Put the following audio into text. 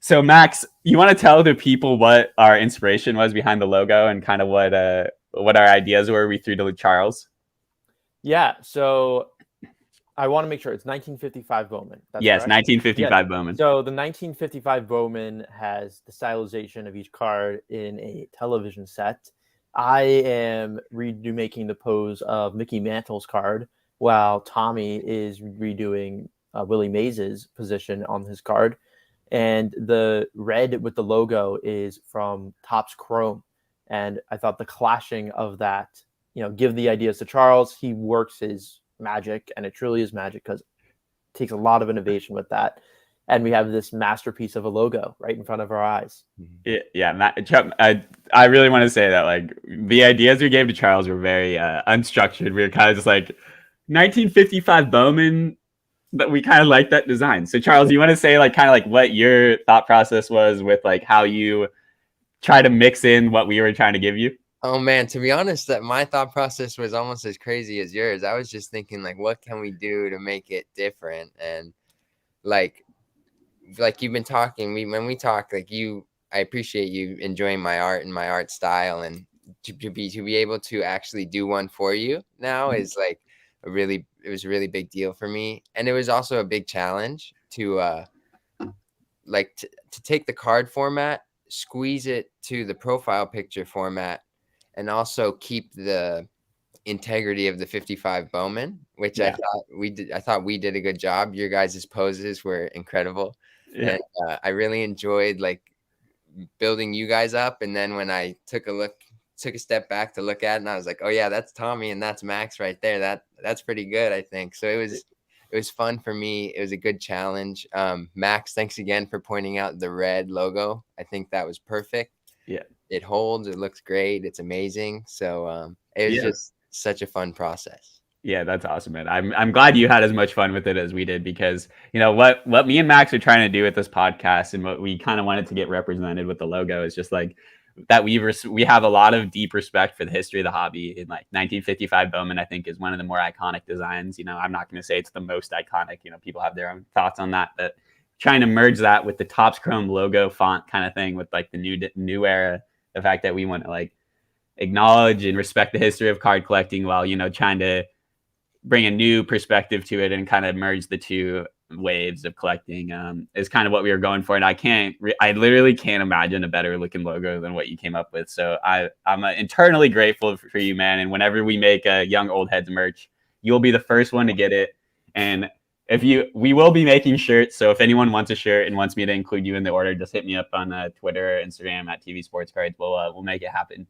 So Max, you want to tell the people what our inspiration was behind the logo and kind of what our ideas were we threw to Charles? Yeah, so I want to make sure it's 1955 Bowman. That's Yes, correct? Yeah. 1955 Bowman. So the 1955 Bowman has the stylization of each card in a television set. I am remaking the pose of Mickey Mantle's card, while Tommy is redoing Willie Mays's position on his card. And the red with the logo is from Topps Chrome. And I thought the clashing of that, give the ideas to Charles. He works his magic, and it truly is magic because it takes a lot of innovation with that. And we have this masterpiece of a logo right in front of our eyes. Yeah, Chuck, I really want to say that like the ideas we gave to Charles were very unstructured. We were kind of just like 1955 Bowman, but we kind of like that design. So Charles, you want to say like kind of like what your thought process was with like how you try to mix in what we were trying to give you? Oh man, to be honest, that my thought process was almost as crazy as yours. I was just thinking like, what can we do to make it different? And like you've been talking, when we talk, like I appreciate you enjoying my art and my art style, and to be able to actually do one for you now is like it was a really big deal for me. And it was also a big challenge to to take the card format, squeeze it to the profile picture format, and also keep the integrity of the 55 Bowman, which I thought we did a good job. Your guys' poses were incredible. Yeah. And I really enjoyed like building you guys up. And then when I took a step back to look at it, and I was like, oh yeah, that's Tommy and that's Max right there. That's pretty good, I think. So it was fun for me. It was a good challenge. Max, thanks again for pointing out the red logo. I think that was perfect. Yeah. It holds, it looks great, it's amazing. So it was just such a fun process. Yeah, that's awesome, man. I'm glad you had as much fun with it as we did, because what me and Max are trying to do with this podcast and what we kind of wanted to get represented with the logo is just like that we have a lot of deep respect for the history of the hobby. In like 1955 Bowman, I think, is one of the more iconic designs. I'm not going to say it's the most iconic. People have their own thoughts on that, but trying to merge that with the Topps Chrome logo font kind of thing with like the new era, the fact that we want to like acknowledge and respect the history of card collecting while trying to bring a new perspective to it and kind of merge the two waves of collecting is kind of what we were going for. And I literally can't imagine a better looking logo than what you came up with. So I'm internally grateful for you, man. And whenever we make a Young Old Heads merch, you'll be the first one to get it. And we will be making shirts. So if anyone wants a shirt and wants me to include you in the order, just hit me up on Twitter or Instagram at TV Sports Cards. We'll make it happen.